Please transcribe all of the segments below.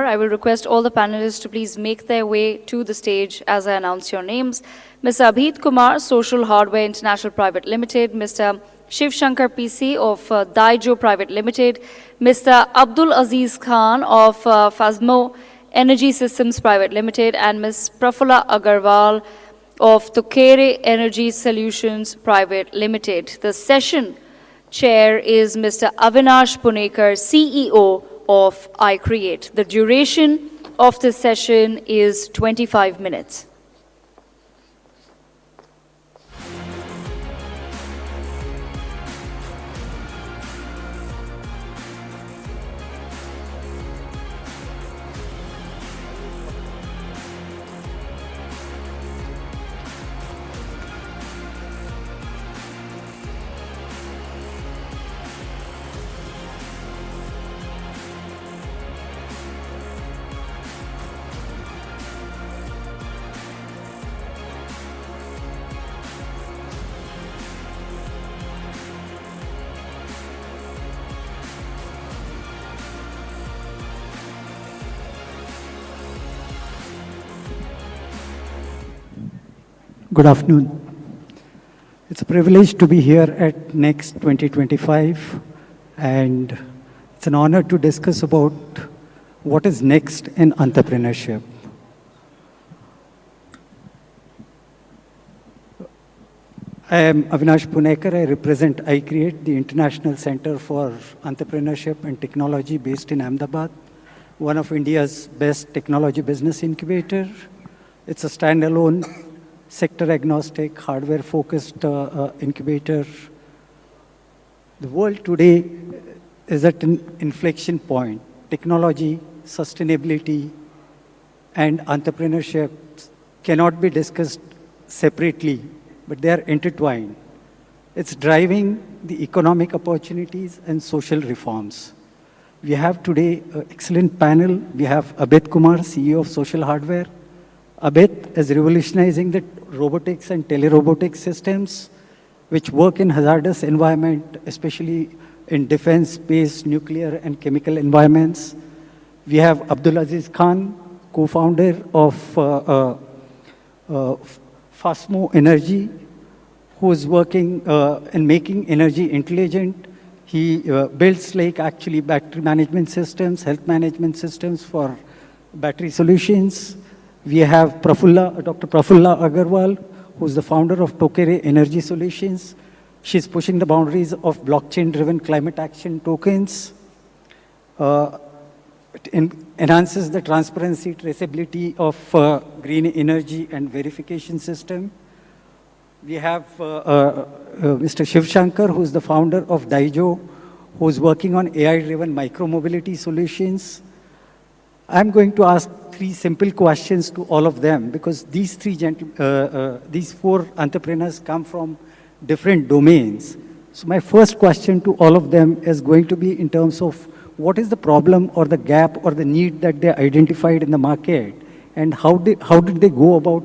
I will request all the panelists to please make their way to the stage as I announce your names. Mr. Abhit Kumar, Social Hardware International Private Limited, Mr. Shivashankar PC of Daijo Private Limited, Mr. Abdul Azeez Khan of Phasmo Energy Systems Private Limited, and Ms. Prafulla Agarwal of Tokere Energy Solutions Private Limited. The session chair is Mr. Avinash Punekar, CEO of iCreate. The duration of this session is 25 minutes. Good afternoon. It's a privilege to be here at NXT 2025, and it's an honor to discuss about what is next in entrepreneurship. I am Avinash Punekar. I represent iCreate, the International Center for Entrepreneurship and Technology based in Ahmedabad, one of India's best technology business incubator. It's a standalone sector-agnostic, hardware-focused incubator. The world today is at an inflection point. Technology, sustainability, and entrepreneurship cannot be discussed separately, but they are intertwined. It's driving the economic opportunities and social reforms. We have today an excellent panel. We have Abhit Kumar, CEO of Social Hardware. Abhit is revolutionizing the robotics and telerobotics systems which work in hazardous environment, especially in defense, space, nuclear, and chemical environments. We have Abdul Azeez Khan, co-founder of Phasmo Energy, who is working in making energy intelligent. He builds actually battery management systems, health management systems for battery solutions. We have Dr. Prafulla Agarwal, who's the founder of Tokere Energy Solutions. She's pushing the boundaries of blockchain-driven climate action tokens. It enhances the transparency, traceability of green energy and verification system. We have Mr. Shivashankar, who's the founder of Daijo, who's working on AI-driven micro-mobility solutions. I'm going to ask three simple questions to all of them because these four entrepreneurs come from different domains. So my first question to all of them is going to be in terms of what is the problem or the gap or the need that they identified in the market, and how did they go about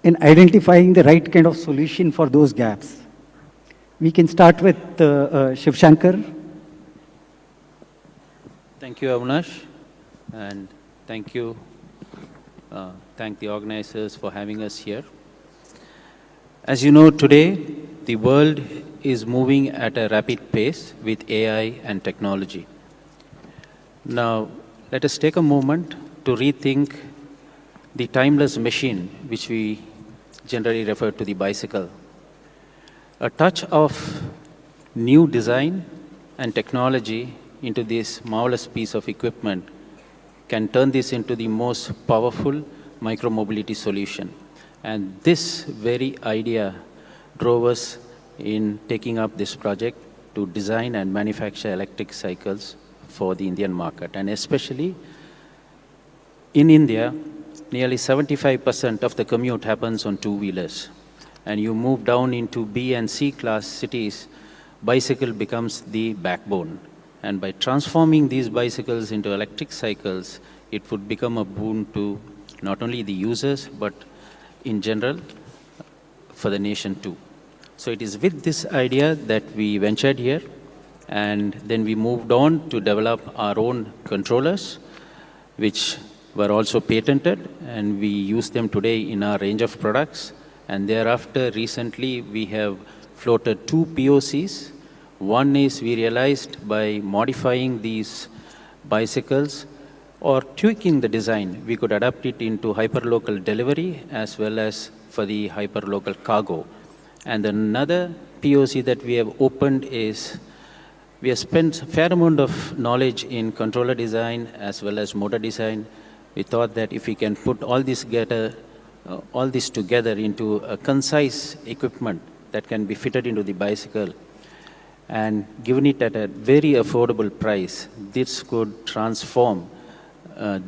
in identifying the right kind of solution for those gaps? We can start with Shivashankar. Thank you, Avinash. And thank you, thank the organizers for having us here. As you know, today, the world is moving at a rapid pace with AI and technology. Now, let us take a moment to rethink the timeless machine, which we generally refer to the bicycle. A touch of new design and technology into this marvelous piece of equipment can turn this into the most powerful micro-mobility solution. And this very idea drove us in taking up this project to design and manufacture electric cycles for the Indian market. And especially in India, nearly 75% of the commute happens on two-wheelers. And you move down into B and C class cities, bicycle becomes the backbone. And by transforming these bicycles into electric cycles, it would become a boon to not only the users, but in general, for the nation too. So it is with this idea that we ventured here And then we moved on to develop our own controllers, which were also patented, and we use them today in our range of products. And thereafter, recently, we have floated 2 POCs. One is we realized by modifying these bicycles or tweaking the design, we could adapt it into hyperlocal delivery as well as for the hyperlocal cargo. And another POC that we have opened is we have spent a fair amount of knowledge in controller design as well as motor design. We thought that if we can put all this together into a concise equipment that can be fitted into the bicycle and given it at a very affordable price, this could transform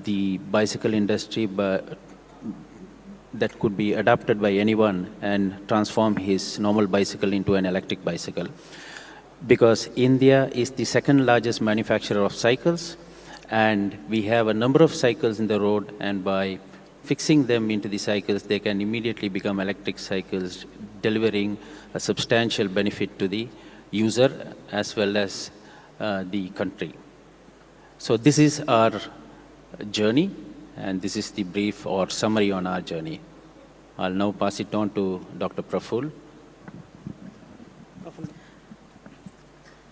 the bicycle industry that could be adapted by anyone and transform his normal bicycle into an electric bicycle. Because India is the second largest manufacturer of cycles, and we have a number of cycles in the road, and by fixing them into the cycles, they can immediately become electric cycles, delivering a substantial benefit to the user as well as the country. So this is our journey, and this is the brief or summary on our journey. I'll now pass it on to Dr. Prafull.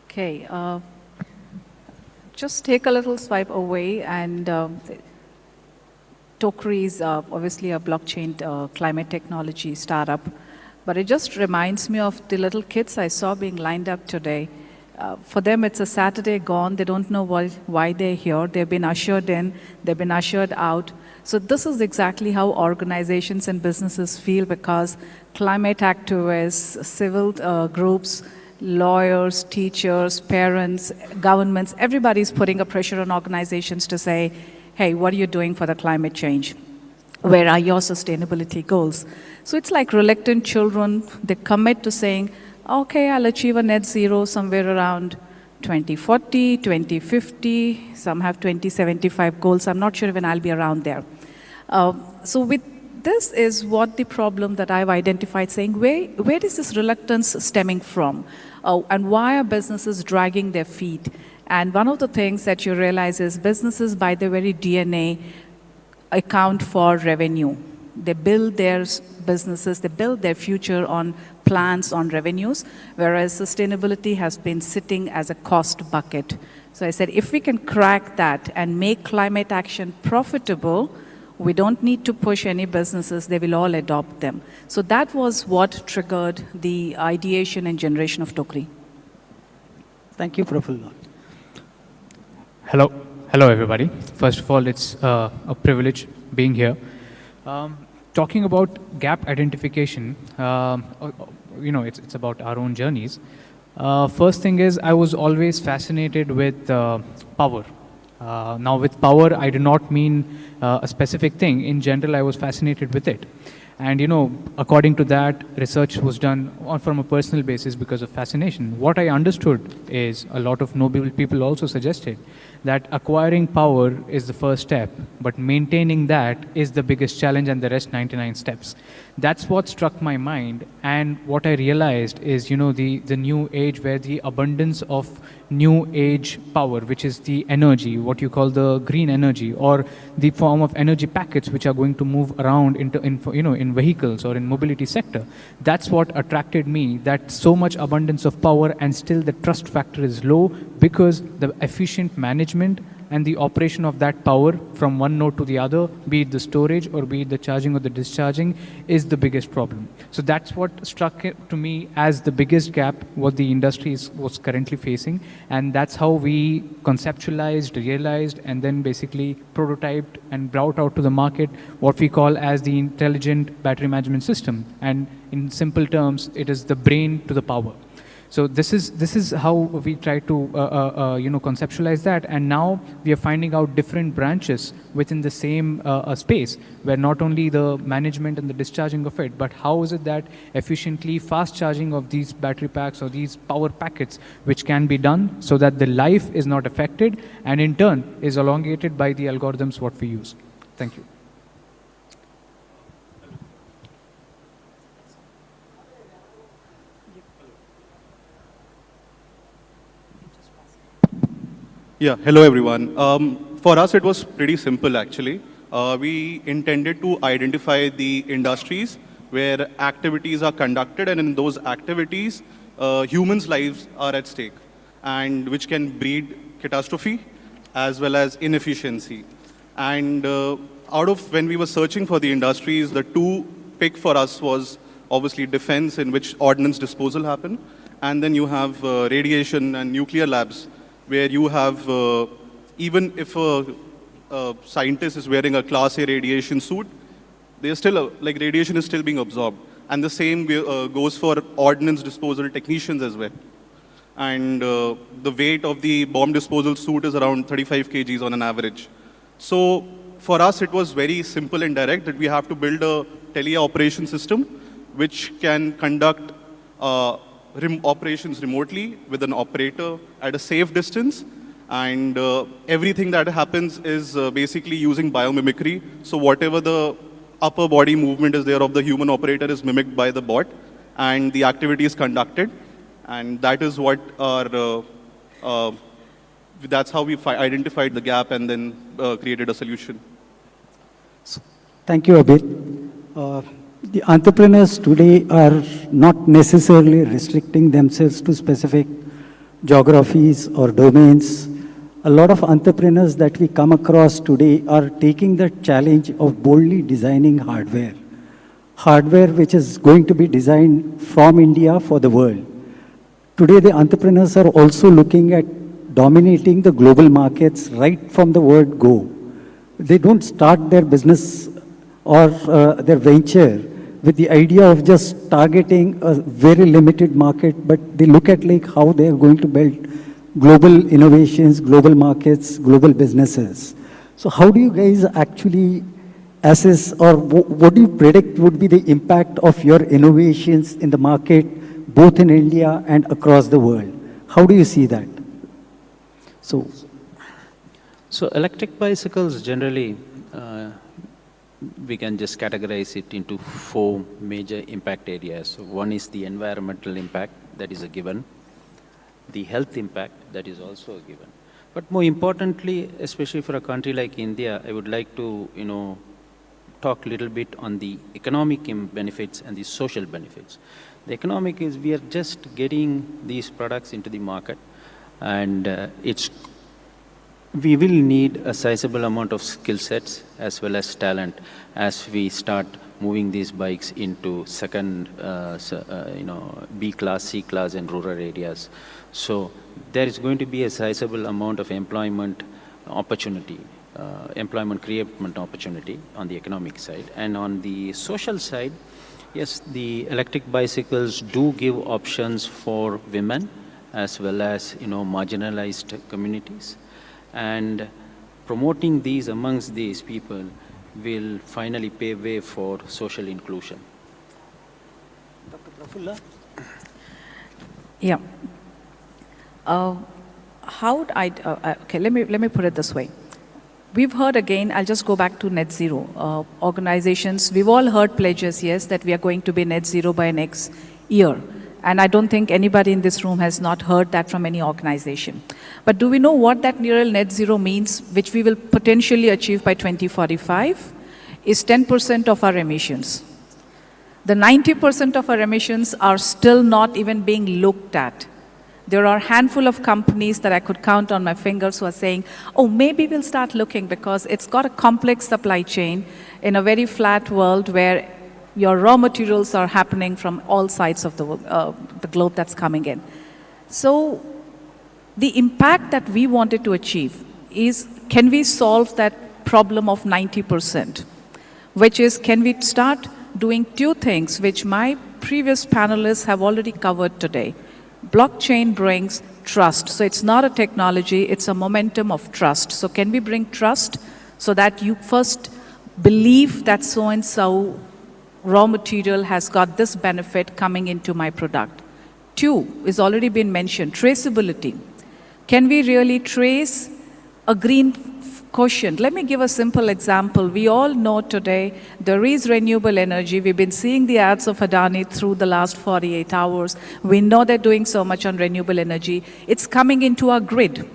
Okay, just take a little swipe away, and Tokri is obviously a blockchain climate technology startup, but it just reminds me of the little kids I saw being lined up today. For them, it's a Saturday gone. They don't know why they're here. They've been ushered in. They've been ushered out. So this is exactly how organizations and businesses feel, because climate activists, civil groups, lawyers, teachers, parents, governments, everybody's putting a pressure on organizations to say, hey, what are you doing for the climate change? Where are your sustainability goals? So it's like reluctant children. They commit to saying, okay, I'll achieve a net zero somewhere around 2040, 2050. Some have 2075 goals. I'm not sure when I'll be around there. So with this is what the problem that I've identified, saying where is this reluctance stemming from? And why are businesses dragging their feet? And one of the things that you realize is businesses by their very DNA account for revenue. They build their businesses, they build their future on plans, on revenues, whereas sustainability has been sitting as a cost bucket. So I said, if we can crack that and make climate action profitable, we don't need to push any businesses, they will all adopt them. So that was what triggered the ideation and generation of Tokri. Thank you, Prafulla. Hello everybody. First of all, it's a privilege being here. Talking about gap identification, it's about our own journeys. First thing is, I was always fascinated with power. Now with power, I do not mean a specific thing. In general, I was fascinated with it. And according to that, research was done from a personal basis because of fascination. What I understood is a lot of noble people also suggested that acquiring power is the first step, but maintaining that is the biggest challenge, and the rest 99 steps. That's what struck my mind, and what I realized is, the new age, where the abundance of new age power, which is the energy, what you call the green energy, or the form of energy packets which are going to move around in vehicles or in mobility sector. That's what attracted me, that so much abundance of power and still the trust factor is low, because the efficient management and the operation of that power from one node to the other, be it the storage or be it the charging or the discharging, is the biggest problem. So that's what struck to me as the biggest gap what the industry was currently facing, and that's how we conceptualized, realized, and then basically prototyped and brought out to the market what we call as the intelligent battery management system. And in simple terms, it is the brain to the power. So this is how we try to conceptualize that, and now we are finding out different branches within the same space, where not only the management and the discharging of it, but how is it that efficiently fast charging of these battery packs or these power packets, which can be done so that the life is not affected, and in turn is elongated by the algorithms what we use. Thank you. Yeah, hello everyone. For us, it was pretty simple actually. We intended to identify the industries where activities are conducted, and in those activities, humans' lives are at stake, and which can breed catastrophe as well as inefficiency. And out of when we were searching for the industries, the two pick for us was obviously defense, in which ordnance disposal happen, and then you have radiation and nuclear labs, where you have, even if a scientist is wearing a Class A radiation suit, they're still, like radiation is still being absorbed. And the same goes for ordnance disposal technicians as well. And the weight of the bomb disposal suit is around 35 kgs on an average. So for us, it was very simple and direct that we have to build a teleoperation system which can conduct operations remotely with an operator at a safe distance. And everything that happens is basically using biomimicry. So whatever the upper body movement is there of the human operator is mimicked by the bot, and the activity is conducted. And that is what our, that's how we identified the gap and then created a solution. Thank you, Abhit. The entrepreneurs today are not necessarily restricting themselves to specific geographies or domains. A lot of entrepreneurs that we come across today are taking the challenge of boldly designing hardware. Hardware which is going to be designed from India for the world. Today, the entrepreneurs are also looking at dominating the global markets right from the word go. They don't start their business or their venture with the idea of just targeting a very limited market, but they look at like how they are going to build global innovations, global markets, global businesses. So how do you guys actually assess, or what do you predict would be the impact of your innovations in the market, both in India and across the world? How do you see that? So electric bicycles generally, we can just categorize it into four major impact areas. One is the environmental impact, that is a given. The health impact, that is also a given. But more importantly, especially for a country like India, I would like to, talk a little bit on the economic benefits and the social benefits. The economic is we are just getting these products into the market, and we will need a sizable amount of skill sets as well as talent as we start moving these bikes into second, B class, C class and rural areas. So there is going to be a sizable amount of employment opportunity, employment creation opportunity on the economic side. And on the social side, yes, the electric bicycles do give options for women as well as, marginalized communities. And promoting these amongst these people will finally pave way for social inclusion. Dr. Prafulla? Yeah. Okay, let me put it this way. We've heard again, I'll just go back to net zero. Organizations, we've all heard pledges, yes, that we are going to be net zero by next year. And I don't think anybody in this room has not heard that from any organization. But do we know what that near net zero means, which we will potentially achieve by 2045? Is 10% of our emissions. The 90% of our emissions are still not even being looked at. There are a handful of companies that I could count on my fingers who are saying, oh, maybe we'll start looking, because it's got a complex supply chain in a very flat world where your raw materials are happening from all sides of the globe that's coming in. So the impact that we wanted to achieve is, can we solve that problem of 90%? Which is, can we start doing two things which my previous panelists have already covered today. Blockchain brings trust. So it's not a technology, it's a momentum of trust. So can we bring trust so that you first believe that so-and-so raw material has got this benefit coming into my product. Two is already been mentioned, traceability. Can we really trace a green quotient? Let me give a simple example. We all know today there is renewable energy. We've been seeing the ads of Adani through the last 48 hours. We know they're doing so much on renewable energy. It's coming into our grid.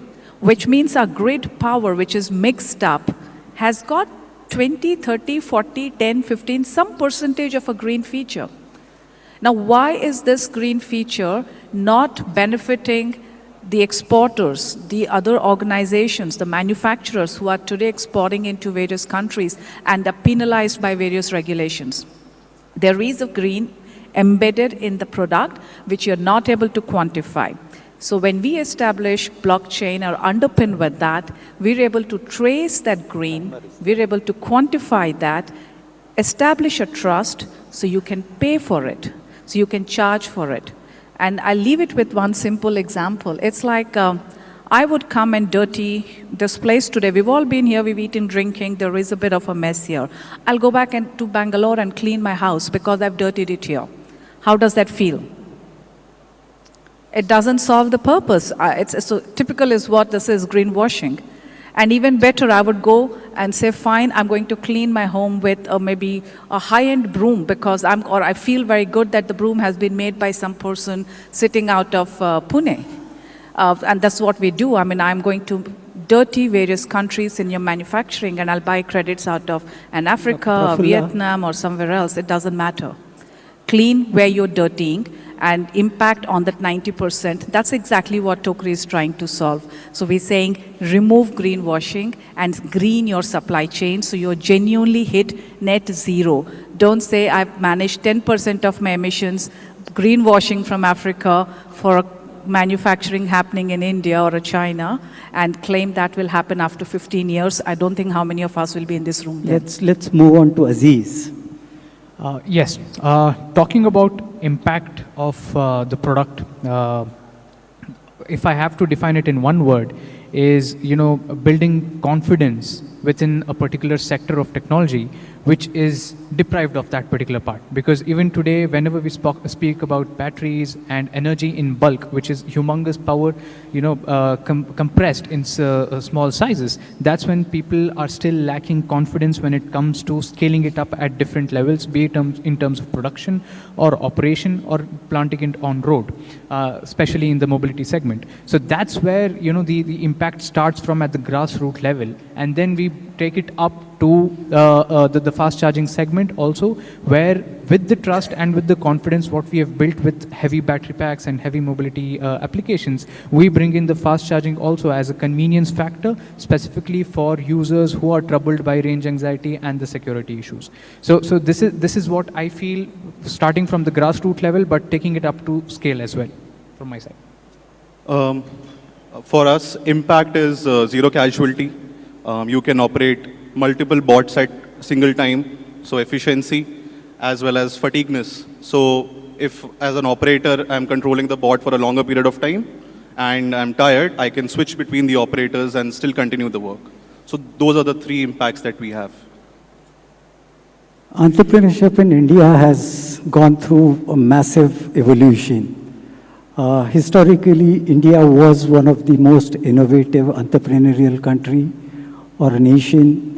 which means our grid power, which is mixed up, has got 20, 30, 40, 10, 15, some percentage of a green feature. Now, why is this green feature not benefiting the exporters, the other organizations, the manufacturers who are today exporting into various countries and are penalized by various regulations? There is a green embedded in the product which you're not able to quantify. So when we establish blockchain or underpin with that, we're able to trace that green, we're able to quantify that, establish a trust so you can pay for it, so you can charge for it. And I'll leave it with one simple example. It's like I would come and dirty this place today. We've all been here, we've eaten, drinking, there is a bit of a mess here. I'll go back to Bangalore and clean my house because I've dirtied it here. How does that feel? It doesn't solve the purpose. So typical is what this is, greenwashing. And even better, I would go and say, fine, I'm going to clean my home with maybe a high-end broom because I feel very good that the broom has been made by some person sitting out of Pune. And that's what we do. I mean, I'm going to dirty various countries in your manufacturing and I'll buy credits out of Africa or Vietnam or somewhere else. It doesn't matter. Clean where you're dirtying and impact on that 90%. That's exactly what Tokri is trying to solve. So we're saying remove greenwashing and green your supply chain so you genuinely hit net zero. Don't say I've managed 10% of my emissions greenwashing from Africa for manufacturing happening in India or China and claim that will happen after 15 years. I don't think how many of us will be in this room then. Let's move on to Aziz. Yes, talking about impact of the product, if I have to define it in one word, is building confidence within a particular sector of technology which is deprived of that particular part. Because even today, whenever we speak about batteries and energy in bulk, which is humongous power, compressed in small sizes, that's when people are still lacking confidence when it comes to scaling it up at different levels, be it in terms of production or operation or planting it on road, especially in the mobility segment. So that's where, the impact starts from at the grassroots level, and then we take it up to the fast charging segment also, where with the trust and with the confidence what we have built with heavy battery packs and heavy mobility applications, we bring in the fast charging also as a convenience factor specifically for users who are troubled by range anxiety and the security issues. So this is what I feel, starting from the grassroots level but taking it up to scale as well from my side. For us, impact is zero casualty. You can operate multiple bots at single time, so efficiency as well as fatigueness. So if as an operator I'm controlling the bot for a longer period of time and I'm tired, I can switch between the operators and still continue the work. So those are the three impacts that we have. Entrepreneurship in India has gone through a massive evolution. Historically, India was one of the most innovative entrepreneurial country or a nation,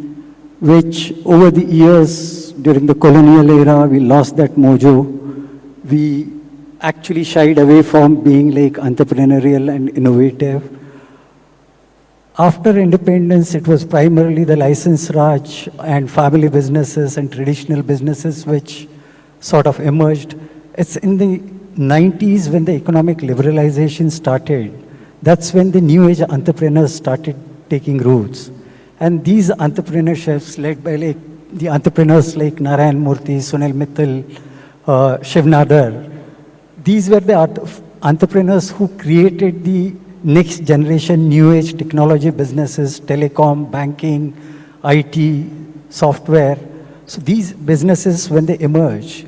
which over the years, during the colonial era, we lost that mojo. We actually shied away from being like entrepreneurial and innovative. After independence, it was primarily the license Raj and family businesses and traditional businesses which sort of emerged. It's in the 90s when the economic liberalization started. That's when the new age entrepreneurs started taking roots. And these entrepreneurships led by the entrepreneurs like Narayan Murthy, Sunil Mittal, Shiv Nadar, these were the entrepreneurs who created the next generation new age technology businesses, telecom, banking, IT, software. So these businesses, when they emerge,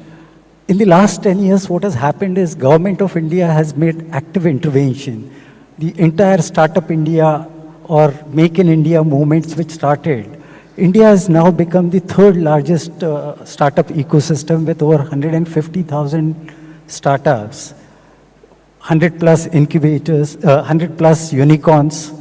in the last 10 years, what has happened is Government of India has made active intervention. The entire Startup India or Make in India movements which started, India has now become the third largest startup ecosystem with over 150,000 startups, 100 plus incubators, 100 plus unicorns.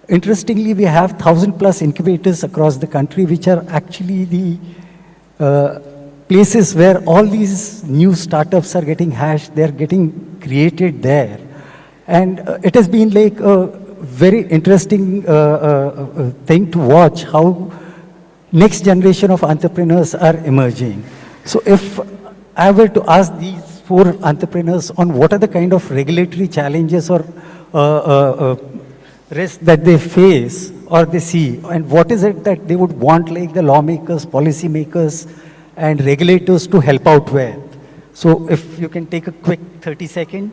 Interestingly, we have 1,000 plus incubators across the country, which are actually the places where all these new startups are getting hashed, they're getting created there. And it has been like a very interesting thing to watch how next generation of entrepreneurs are emerging. So if I were to ask these four entrepreneurs on what are the kind of regulatory challenges or risks that they face or they see, and what is it that they would want like the lawmakers, policymakers, and regulators to help out with. So if you can take a quick 30-second.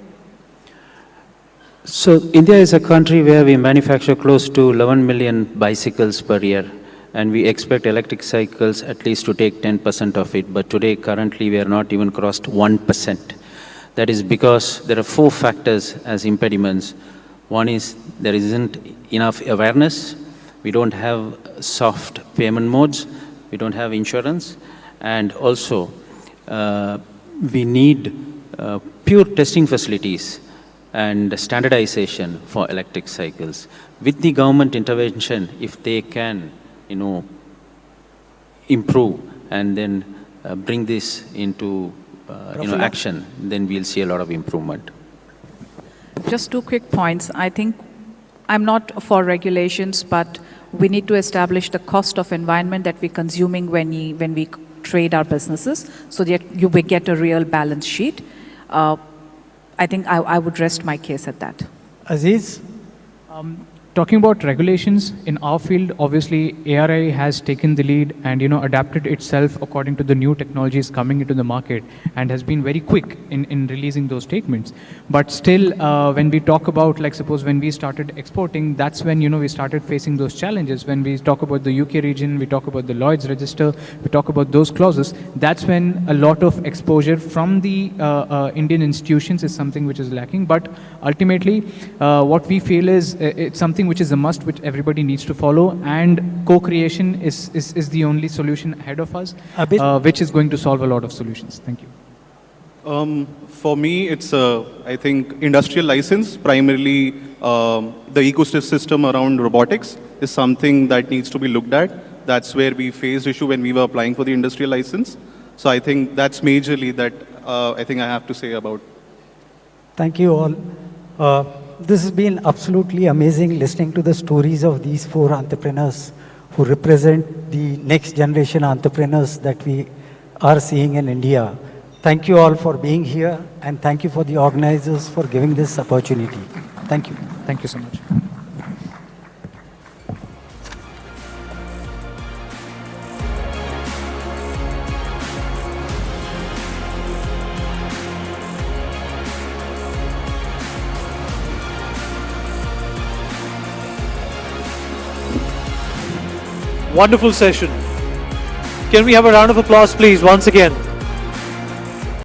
So India is a country where we manufacture close to 11 million bicycles per year, and we expect electric cycles at least to take 10% of it. But today, currently, we are not even crossed 1%. That is because there are four factors as impediments. One is there isn't enough awareness. We don't have soft payment modes. We don't have insurance. And also, we need pure testing facilities and standardization for electric cycles. With the government intervention, if they can, improve and then bring this into, action, then we'll see a lot of improvement. Just two quick points. I think I'm not for regulations, but we need to establish the cost of environment that we're consuming when we trade our businesses, so that you will get a real balance sheet. I think I would rest my case at that. Aziz? Talking about regulations, in our field, obviously, ARI has taken the lead and, adapted itself according to the new technologies coming into the market and has been very quick in releasing those statements. But still, when we talk about, like, suppose when we started exporting, that's when, we started facing those challenges. When we talk about the UK region, we talk about the Lloyd's register, we talk about those clauses, that's when a lot of exposure from the Indian institutions is something which is lacking. But ultimately, what we feel is it's something which is a must, which everybody needs to follow, and co-creation is the only solution ahead of us, which is going to solve a lot of solutions. Thank you. For me, it's, I think, industrial license, primarily the ecosystem around robotics is something that needs to be looked at. That's where we faced issue when we were applying for the industrial license. So I think that's majorly that I think I have to say about. Thank you all. This has been absolutely amazing listening to the stories of these four entrepreneurs who represent the next generation entrepreneurs that we are seeing in India. Thank you all for being here, and thank you for the organizers for giving this opportunity. Thank you. Thank you so much. Wonderful session. Can we have a round of applause, please, once again?